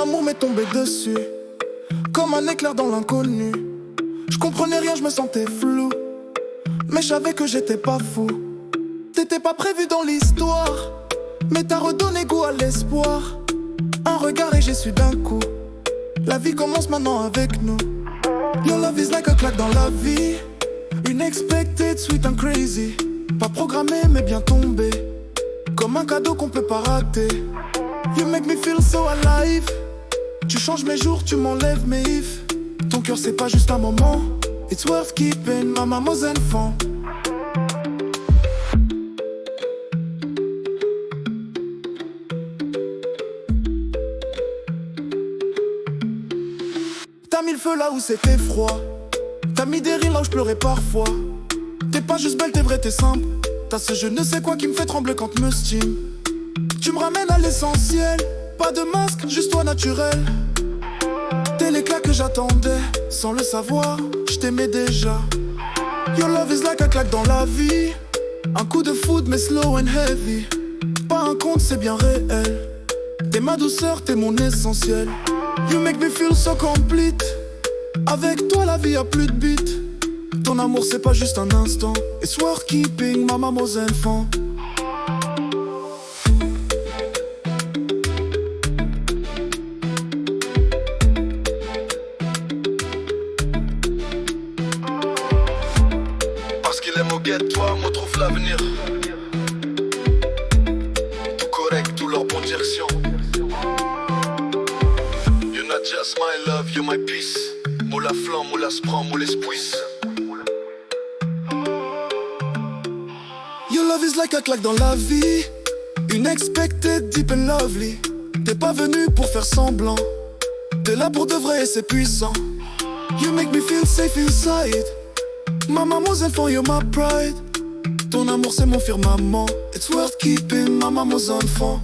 amour m'est tombé dessus, comme un éclair dans l'inconnu. Je comprenais rien, je me sentais flou, mais je savais que j'étais pas fou. T'étais pas prévu dans l'histoire, mais t'as redonné goût à l'espoir. Un regard et j'ai su d'un coup, la vie commence maintenant avec nous. Your love is like a claque dans la vie, unexpected, sweet and crazy. Pas programmé mais bien tombé, comme un cadeau qu'on peut pas rater. You make me feel so alive. Tu changes mes jours, tu m'enlèves mes ifs. Ton cœur c'est pas juste un moment, it's worth keeping, ma maman aux enfants. T'as mis le feu là où c'était froid, t'as mis des rires là où je pleurais parfois. T'es pas juste belle, t'es vraie, t'es simple. T'as ce je ne sais quoi qui me fait trembler quand me stime. Tu me ramènes à l'essentiel, pas de masque, juste toi naturel. T'es l'éclat que j'attendais, sans le savoir, je t'aimais déjà. Your love is like un claque dans la vie, un coup de foudre mais slow and heavy. Pas un conte, c'est bien réel. T'es ma douceur, t'es mon essentiel. You make me feel so complete. Avec toi la vie a plus de beat. Ton amour c'est pas juste un instant, it's worth keeping, ma maman aux enfants. Parce qu'il aime au guette, toi, on trouve l'avenir. Tout correct, tout leur bonne direction. You're not just my love, you're my peace. Moula flamme, moula sprang, moula spuisse. Your love is like a claque dans la vie, unexpected, deep and lovely. T'es pas venu pour faire semblant, t'es là pour de vrai et c'est puissant. You make me feel safe inside, ma maman aux enfants, you're my pride. Ton amour c'est mon firmament, it's worth keeping, ma maman aux enfants.